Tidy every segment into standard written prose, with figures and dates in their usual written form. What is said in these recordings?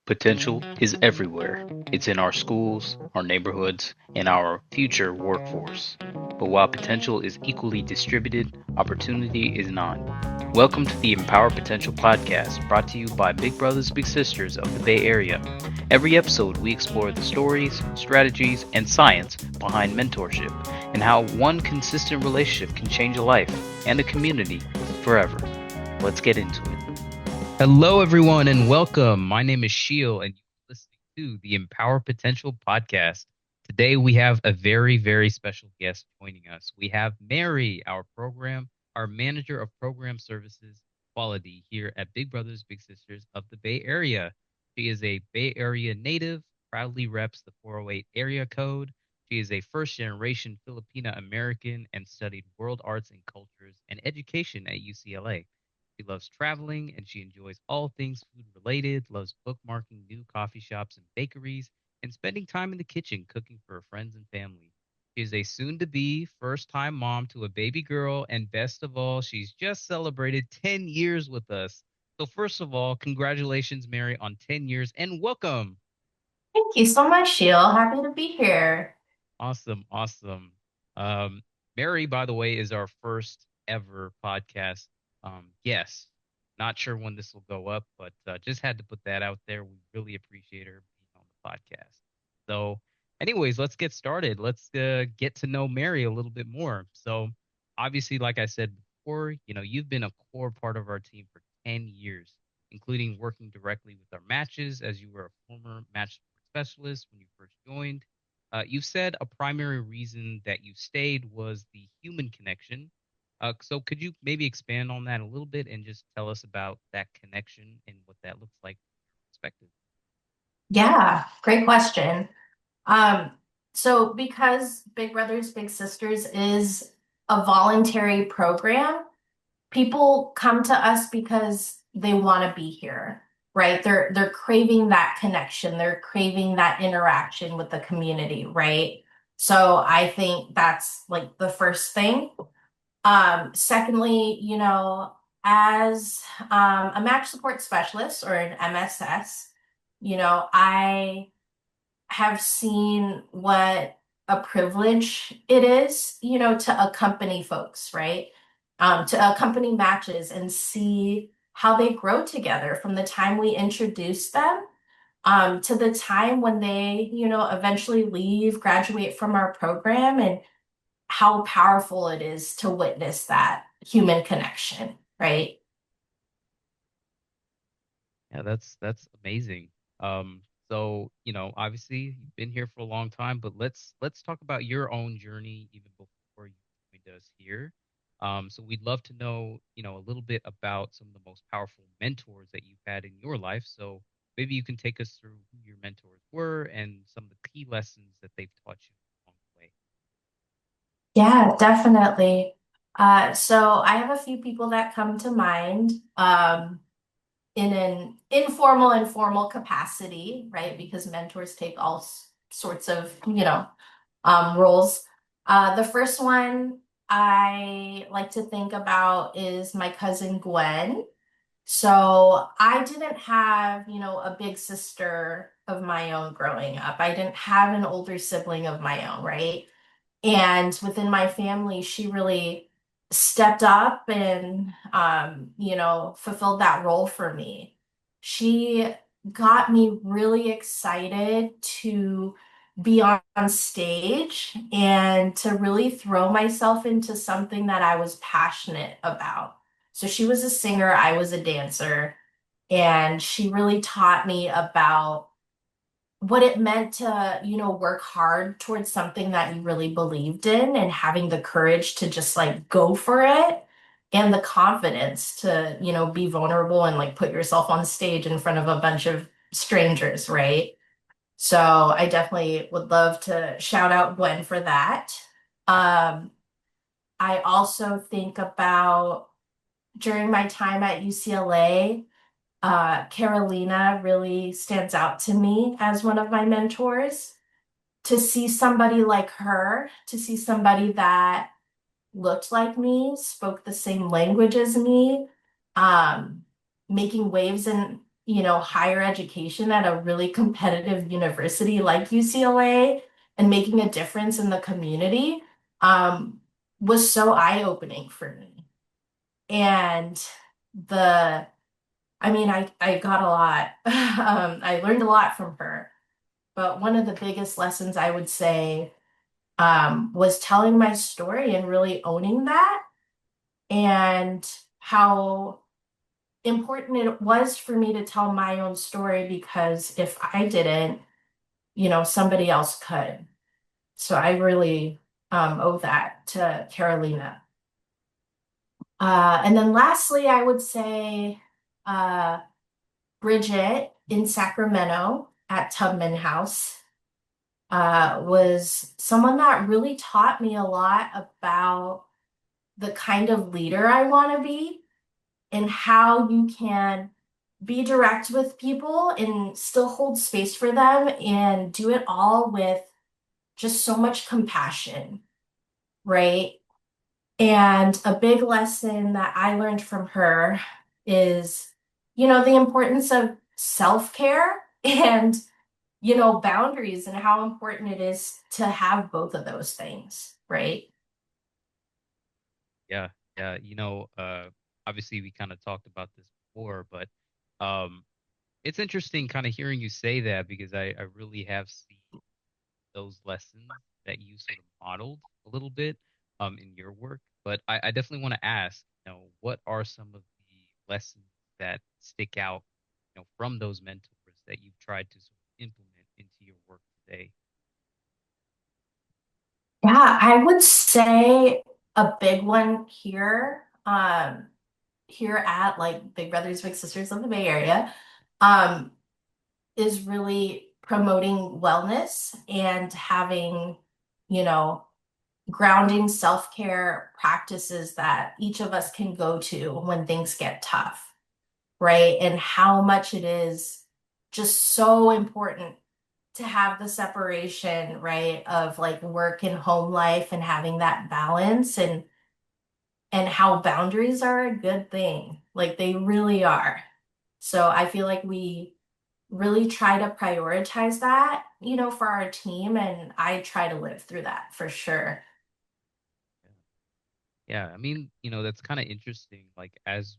Potential is everywhere. It's in our schools, our neighborhoods, and our future workforce. But while potential is equally distributed, opportunity is not. Welcome to the Empower Potential podcast, brought to you by Big Brothers Big Sisters of the Bay Area. Every episode, we explore the stories, strategies, and science behind mentorship and how one consistent relationship can change a life and a community forever. Let's get into it. Hello, everyone, and welcome. My name is Sheil, and you're listening to the Empower Potential podcast. Today, we have a very, very special guest joining us. We have Mary, our manager of program services quality here at Big Brothers Big Sisters of the Bay Area. She is a Bay Area native, proudly reps the 408 area code. She is a first-generation Filipina-American and studied world arts and cultures and education at UCLA. She loves traveling and she enjoys all things food related, loves bookmarking new coffee shops and bakeries, and spending time in the kitchen cooking for her friends and family. She is a soon to be first time mom to a baby girl, and best of all, she's just celebrated 10 years with us. So, first of all, congratulations, Mary, on 10 years and welcome. Thank you so much, Sheil. Happy to be here. Awesome, awesome. Um, Mary, by the way, is our first ever podcast guest. Not sure when this will go up, but just had to put that out there. We really appreciate her being on the podcast. So, anyways, let's get started. Let's get to know Mary a little bit more. So, obviously, like I said before, you've been a core part of our team for 10 years, including working directly with our matches as you were a former match specialist when you first joined. You've said a primary reason that you stayed was the human connection. So could you maybe expand on that a little bit and just tell us about that connection and what that looks like from your perspective? Yeah, great question. Um, so because Big Brothers Big Sisters is a voluntary program, people come to us because they want to be here, right? They're craving that connection, they're craving that interaction with the community, right? So I think that's like the first thing. Secondly, as a match support specialist or an MSS, I have seen what a privilege it is, to accompany folks, right? To accompany matches and see how they grow together from the time we introduce them to the time when they, eventually leave, graduate from our program, and how powerful it is to witness that human connection, right? Yeah, that's amazing. So obviously you've been here for a long time, but let's talk about your own journey even before you joined us here. So we'd love to know, a little bit about some of the most powerful mentors that you've had in your life. So maybe you can take us through who your mentors were and some of the key lessons that they've taught you along the way. Yeah, definitely. So I have a few people that come to mind in an informal and formal capacity, right? Because mentors take all sorts of, roles. The first one I like to think about is my cousin Gwen. So I didn't have, a big sister of my own growing up. I didn't have an older sibling of my own, right? And within my family, she really stepped up and, fulfilled that role for me. She got me really excited to be on stage and to really throw myself into something that I was passionate about. So she was a singer, I was a dancer, and she really taught me about what it meant to, work hard towards something that you really believed in and having the courage to just like go for it and the confidence to, be vulnerable and like put yourself on stage in front of a bunch of strangers, right? So I definitely would love to shout out Gwen for that. Um, I also think about during my time at UCLA, Carolina really stands out to me as one of my mentors. To see somebody like her, to see somebody that looked like me, spoke the same language as me, um, making waves in higher education at a really competitive university like UCLA and making a difference in the community um, was so eye-opening for me. And the, I got a lot. I learned a lot from her. But one of the biggest lessons I would say was telling my story and really owning that and how important it was for me to tell my own story because if I didn't, somebody else could. So I really owe that to Carolina. And then lastly, I would say uh, Bridget in Sacramento at Tubman House was someone that really taught me a lot about the kind of leader I want to be and how you can be direct with people and still hold space for them and do it all with just so much compassion, right? And a big lesson that I learned from her is, the importance of self-care and, boundaries and how important it is to have both of those things, right? Yeah, yeah. Obviously we kind of talked about this before, but um, it's interesting kind of hearing you say that because I really have seen those lessons that you sort of modeled a little bit in your work. But I definitely want to ask, what are some of the lessons that stick out, from those mentors that you've tried to sort of implement into your work today? Yeah, I would say a big one here at like Big Brothers Big Sisters of the Bay Area, um, is really promoting wellness and having, you know, grounding self-care practices that each of us can go to when things get tough, right? And how much it is just so important to have the separation, right, of like work and home life and having that balance and how boundaries are a good thing. Like they really are. So I feel like we really try to prioritize that, for our team, and I try to live through that for sure. Yeah, I mean, that's kind of interesting. Like as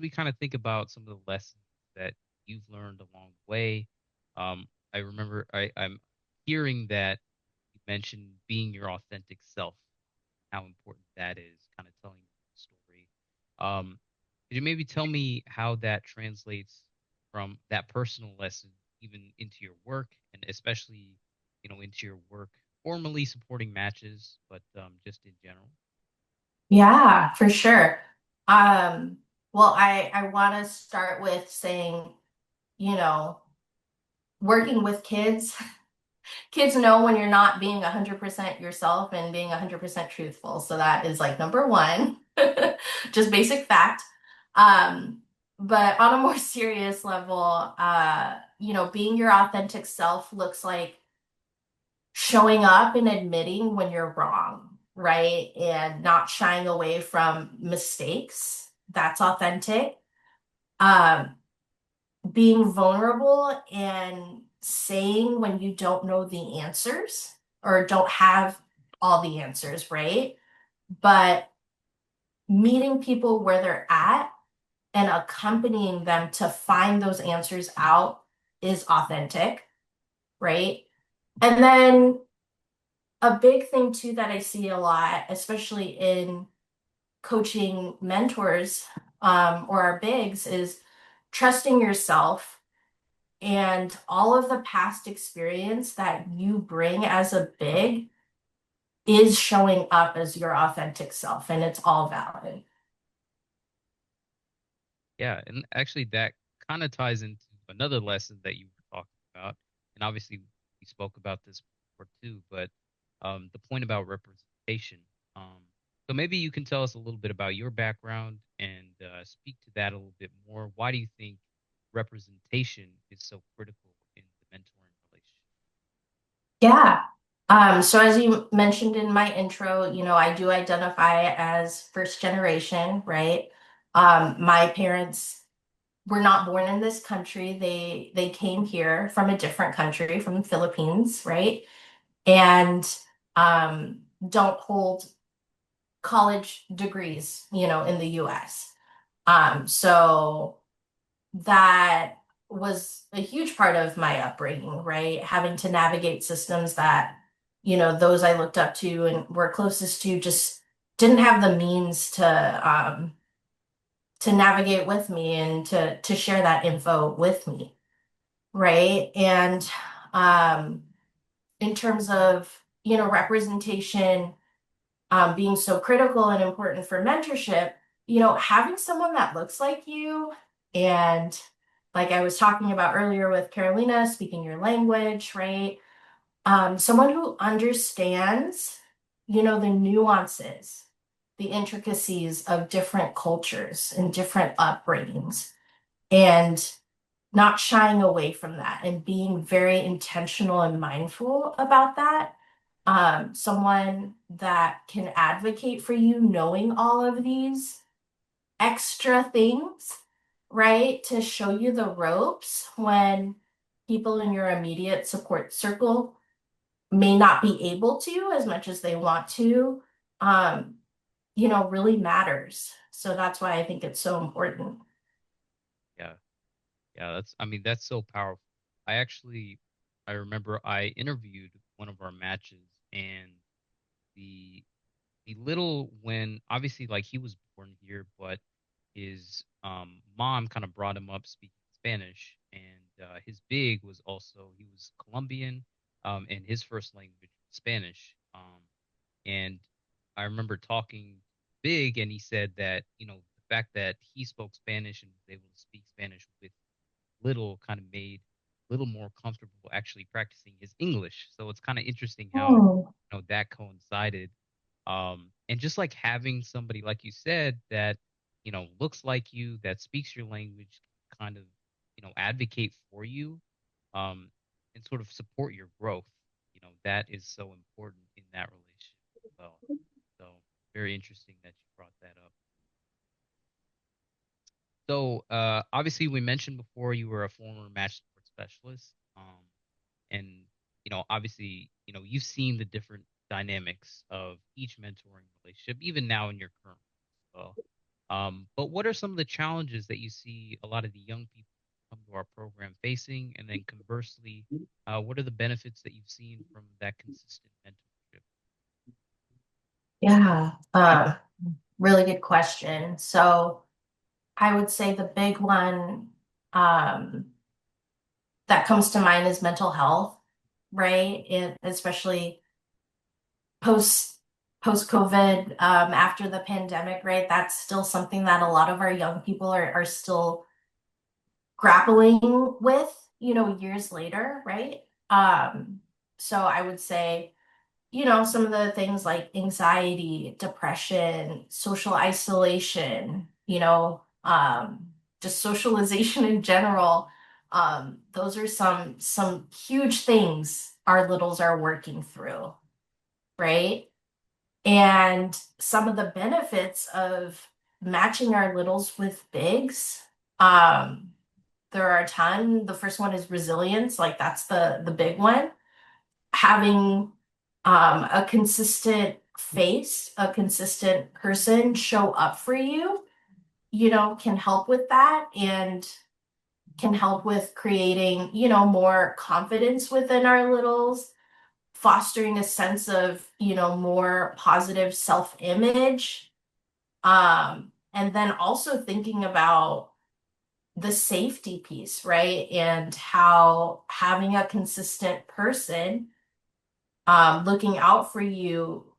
we kind of think about some of the lessons that you've learned along the way, I remember I'm hearing that you mentioned being your authentic self, how important that is, kind of telling the story. Could you maybe tell me how that translates from that personal lesson even into your work and especially, into your work formally supporting matches, but just in general? Yeah, for sure. Um, well, I want to start with saying, you know, working with kids, kids know when you're not being 100% yourself and being 100% truthful. So that is like number one, just basic fact. Um, but on a more serious level, being your authentic self looks like showing up and admitting when you're wrong, right? And not shying away from mistakes. That's authentic. Um, Being vulnerable and saying when you don't know the answers or don't have all the answers, right? But meeting people where they're at and accompanying them to find those answers out is authentic, right? And then a big thing too that I see a lot, especially in coaching mentors or our bigs, is trusting yourself and all of the past experience that you bring as a big is showing up as your authentic self, and it's all valid. Yeah, and actually that kind of ties into another lesson that you were talking about. And obviously we spoke about this before too, but the point about representation. Um, so maybe you can tell us a little bit about your background and speak to that a little bit more. Why do you think representation is so critical in the mentoring relationship? Yeah. So as you mentioned in my intro, I do identify as first generation, right? My parents were not born in this country. They came here from a different country, from the Philippines, right? And don't hold college degrees, in the US. So that was a huge part of my upbringing, right? Having to navigate systems that, those I looked up to and were closest to just didn't have the means to navigate with me and to share that info with me, right? And um, in terms of, representation being so critical and important for mentorship, having someone that looks like you and like I was talking about earlier with Carolina, speaking your language, right? Someone who understands, the nuances, the intricacies of different cultures and different upbringings, and not shying away from that and being very intentional and mindful about that. Someone that can advocate for you, knowing all of these extra things, right? To show you the ropes when people in your immediate support circle may not be able to as much as they want to, um, really matters. So that's why I think it's so important. Yeah. Yeah, I mean, that's so powerful. I remember I interviewed one of our matches, and the when obviously like he was born here, but his mom kind of brought him up speaking Spanish, and his big was also he was Colombian, and his first language was Spanish. And I remember talking big, and he said that the fact that he spoke Spanish and was able to speak Spanish with little kind of made little more comfortable actually practicing his English. So it's kind of interesting how Hmm. that coincided. And just like having somebody like you said that looks like you, that speaks your language, kind of advocate for you, um, and sort of support your growth. That is so important in that relationship as well. So very interesting that you brought that up. So, obviously, we mentioned before you were a former match support specialist, and obviously, you've seen the different dynamics of each mentoring relationship, even now in your current role as well. But what are some of the challenges that you see a lot of the young people come to our program facing, and then conversely, what are the benefits that you've seen from that consistent mentorship? Yeah, really good question. So I would say the big one that comes to mind is mental health, right? Especially post post COVID, after the pandemic, right? That's still something that a lot of our young people are still grappling with, years later, right? So I would say, some of the things like anxiety, depression, social isolation, just socialization in general. Those are some huge things our littles are working through, right? And some of the benefits of matching our littles with bigs, um, there are a ton. The first one is resilience, like that's the big one. Having a consistent face, a consistent person show up for you, can help with that and can help with creating, more confidence within our littles, fostering a sense of, more positive self-image. And then also thinking about the safety piece, right? And how having a consistent person looking out for you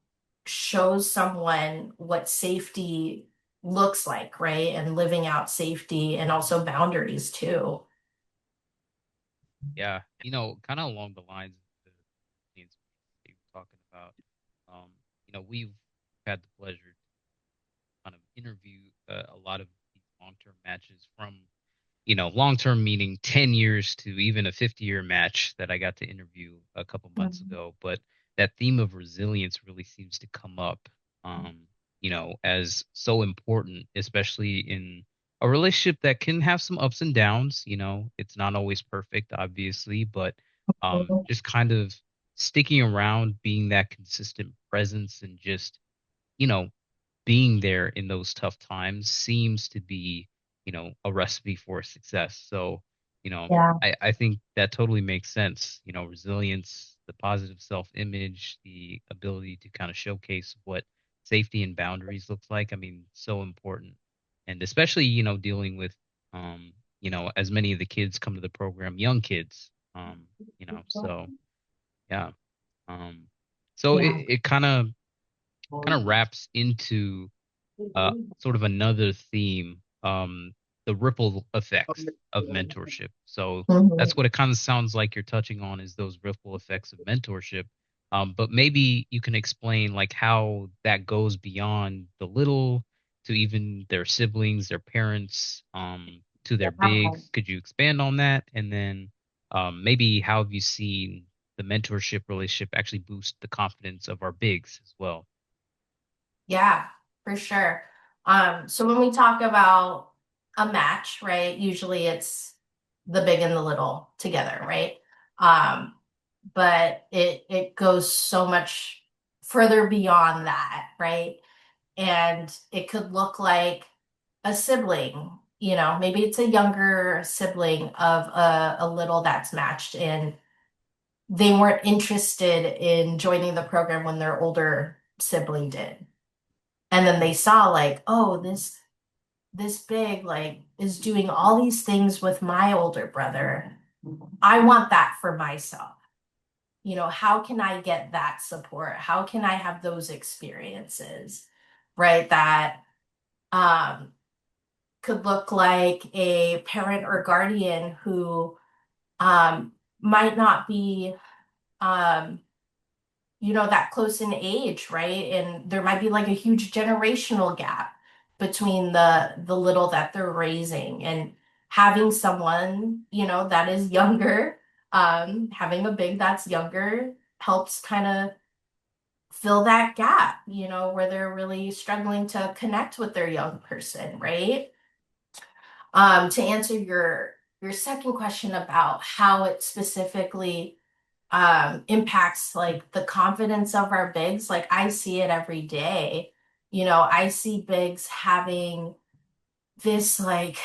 shows someone what safety looks like, right? And living out safety and also boundaries too. Yeah, kind of along the lines of the things that you were talking about. Um, we've had the pleasure to kind of interview a lot of these long-term matches from, long-term meaning 10 years to even a 50-year match that I got to interview a couple months Mhm. ago. But that theme of resilience really seems to come up, as so important, especially in a relationship that can have some ups and downs. It's not always perfect, obviously, but just kind of sticking around, being that consistent presence, and just you know being there in those tough times seems to be, a recipe for success. So, Yeah. I think that totally makes sense. Resilience, the positive self-image, the ability to kind of showcase what safety and boundaries looks like. I mean, so important. And especially, dealing with, as many of the kids come to the program, young kids, so yeah. Um, so Yeah. it kind of wraps into sort of another theme, the ripple effects of mentorship. So that's Mhm. what it kind of sounds like you're touching on, is those ripple effects of mentorship. But maybe you can explain like how that goes beyond the little to even their siblings, their parents, to their Yeah. bigs. Could you expand on that? And then maybe how have you seen the mentorship relationship actually boost the confidence of our bigs as well? Yeah, for sure. So when we talk about a match, right, usually it's the big and the little together, right? Um, but it goes so much further beyond that, right? And it could look like a sibling, maybe it's a younger sibling of a little that's matched, and they weren't interested in joining the program when their older sibling did. And then they saw like, oh, this big like is doing all these things with my older brother. I want that for myself. How can I get that support? How can I have those experiences? Right? That um could look like a parent or guardian who um might not be um that close in age, right? And there might be like a huge generational gap between the little that they're raising, and having someone, that is younger, having a big that's younger helps kind of fill that gap, where they're really struggling to connect with their young person, right? To answer your second question about how it specifically impacts like the confidence of our bigs, like I see it every day. I see bigs having this like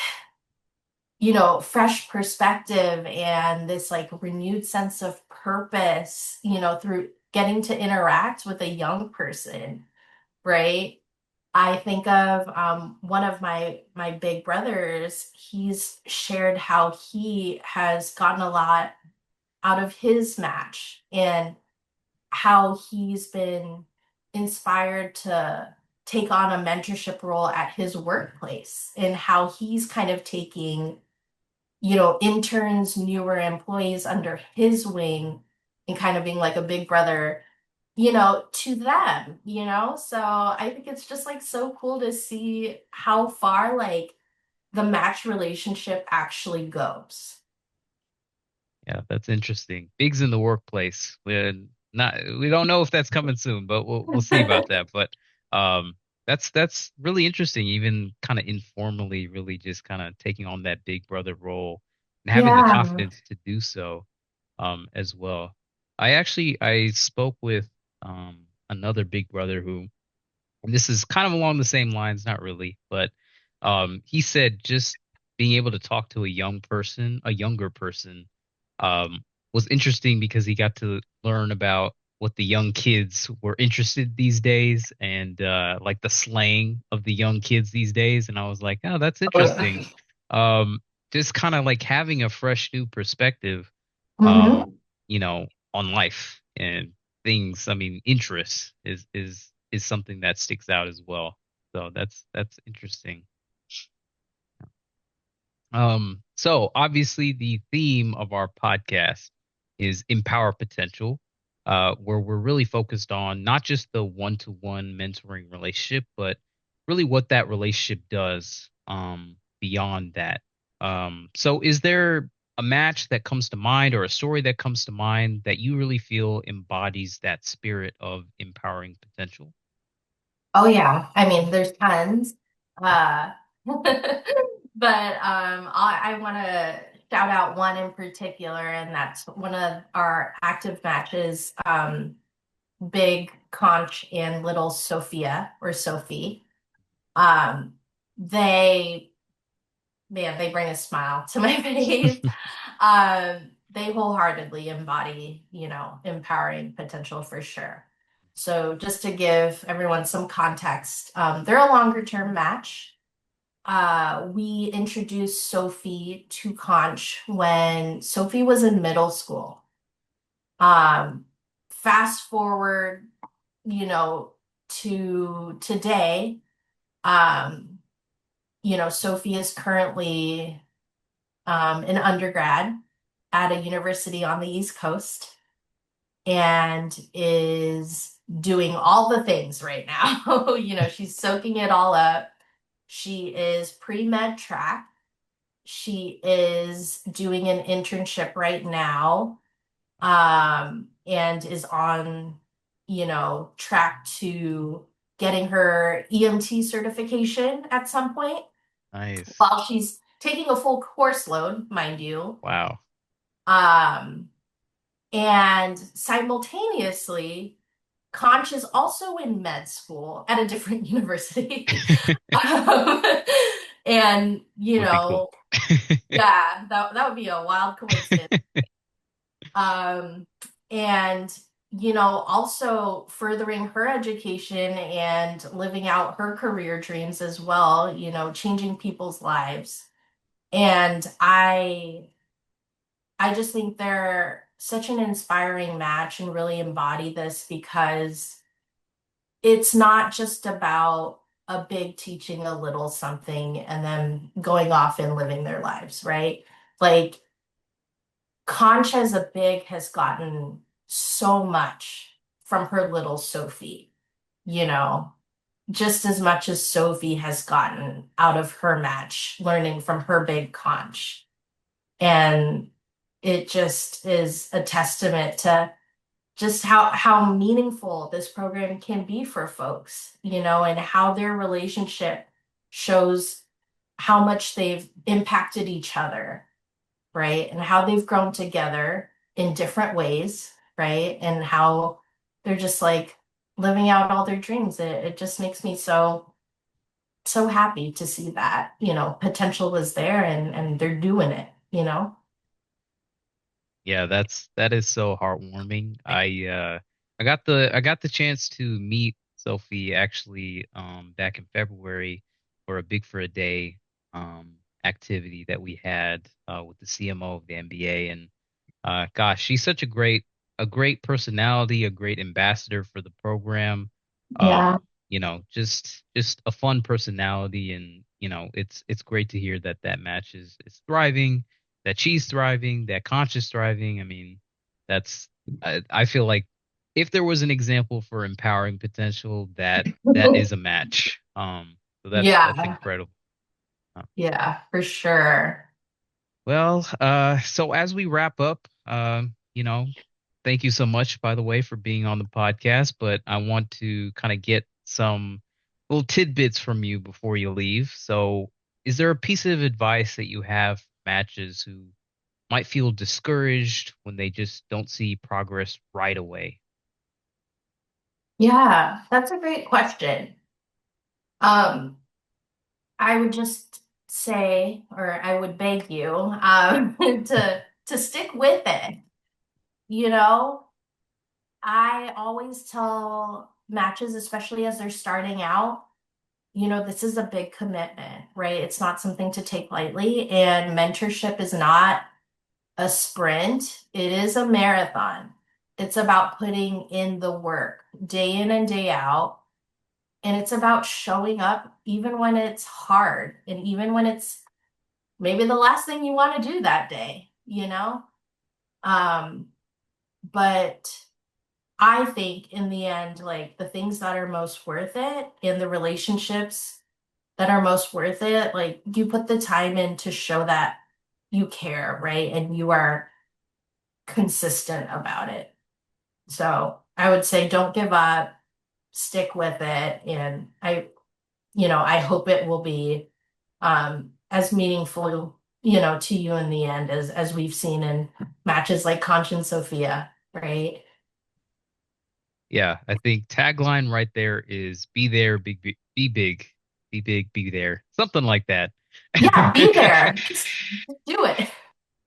fresh perspective and this like renewed sense of purpose, through getting to interact with a young person, right? I think of one of my big brothers. He's shared how he has gotten a lot out of his match, and how he's been inspired to take on a mentorship role at his workplace, and how he's kind of taking, interns, newer employees under his wing, and kind of being like a big brother, to them, So I think it's just like so cool to see how far like the match relationship actually goes. Yeah, that's interesting. Bigs in the workplace. We don't know if that's coming soon, but we'll see about that. But that's really interesting, even kind of informally, really just kind of taking on that big brother role and having the Yeah. confidence to do so as well. I spoke with another big brother who, and this is kind of along the same lines, not really, but he said just being able to talk to a younger person, was interesting because he got to learn about what the young kids were interested these days, and like the slang of the young kids these days. And I was like, oh, that's Oh, yeah. interesting. Um, just kind of like having a fresh new perspective, um, Mm-hmm. on life and things. I mean, interests is something that sticks out as well. So that's interesting. So obviously the theme of our podcast is empower potential, where we're really focused on not just the one-to-one mentoring relationship, but really what that relationship does beyond that. So is there a match that comes to mind or a story that comes to mind that you really feel embodies that spirit of empowering potential? Oh yeah. I mean, there's tons. But I want to shout out one in particular, and that's one of our active matches, Big Conch and Little Sophia or Sophie. Um, they, man, they bring a smile to my face. They wholeheartedly embody, empowering potential for sure. So just to give everyone some context, they're a longer term match. We introduced Sophie to Conch when Sophie was in middle school. Um, Fast forward, to today, um, Sophie is currently an undergrad at a university on the East Coast and is doing all the things right now. She's soaking it all up. She is pre-med track. She is doing an internship right now, and is on, track to getting her EMT certification at some point Nice. while she's taking a full course load, mind you. Wow. Um, and simultaneously, Conch is also in med school at a different university. Um, and, Would be cool. yeah, that would be a wild coincidence. Um, and, also furthering her education and living out her career dreams as well, changing people's lives. And I just think they're such an inspiring match and really embody this because it's not just about a big teaching a little something and then going off and living their lives, right? Like Conch as a big has gotten so much from her little Sophie, you know, just as much as Sophie has gotten out of her match, learning from her big Conch. And it just is a testament to just how meaningful this program can be for folks, and how their relationship shows how much they've impacted each other, right? And how they've grown together in different ways, right? And how they're just like living out all their dreams. It just makes me so happy to see that, potential was there and they're doing it. Yeah, that is so heartwarming. I got the chance to meet Sophie actually back in February for a Big for a Day activity that we had with the CMO of the NBA. And gosh, she's such a great personality, a great ambassador for the program. Yeah. Just a fun personality, and it's great to hear that that match is thriving, that she's thriving, that Conch is thriving. I mean, I feel like if there was an example for empowering potential, that is a match. So that's Yeah. incredible. Yeah, for sure. Well, so as we wrap up, thank you so much, by the way, for being on the podcast. But I want to kind of get some little tidbits from you before you leave. So, is there a piece of advice that you have for matches who might feel discouraged when they just don't see progress right away? Yeah, that's a great question. Um, I would just say, or I would beg you, to stick with it. You know, I always tell matches, especially as they're starting out, this is a big commitment, right? It's not something to take lightly, and mentorship is not a sprint, it is a marathon. It's about putting in the work day in and day out. And it's about showing up even when it's hard and even when it's maybe the last thing you want to do that day? Um, but I think in the end, like the things that are most worth it and the relationships that are most worth it, like you put the time in to show that you care, right? And you are consistent about it. So I would say don't give up, stick with it. And I hope it will be as meaningful, to you in the end as we've seen in matches like Conch and Sophia, right? Yeah, I think tagline right there is be there, be big, be big, be there. Something like that. Yeah, be there. Just do it.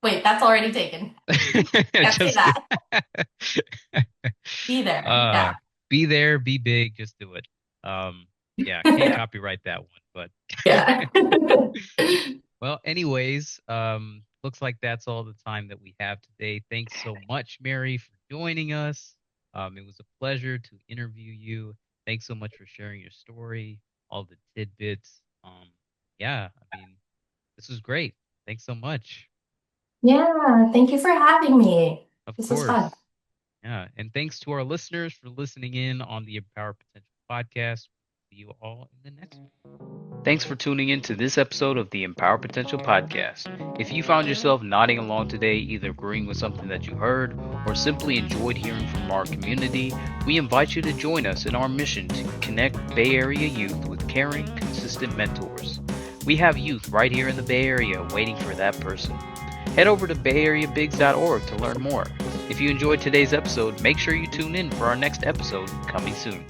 Wait, that's already taken. Can't say Just that. Be there. uh Yeah. be there, be big, just do it. Um yeah, can't copyright that one, but Yeah. well, anyways, looks like that's all the time that we have today. Thanks so much, Mary, for joining us. It was a pleasure to interview you. Thanks so much for sharing your story, all the tidbits. Yeah, I mean, this was great. Thanks so much. Yeah, thank you for having me. Of This was fun. course. Yeah, and thanks to our listeners for listening in on the Empower Potential podcast. See you all in the next one. Thanks for tuning in to this episode of the Empower Potential podcast. If you found yourself nodding along today, either agreeing with something that you heard or simply enjoyed hearing from our community, we invite you to join us in our mission to connect Bay Area youth with caring, consistent mentors. We have youth right here in the Bay Area waiting for that person. Head over to bayareabigs.org to learn more. If you enjoyed today's episode, make sure you tune in for our next episode coming soon.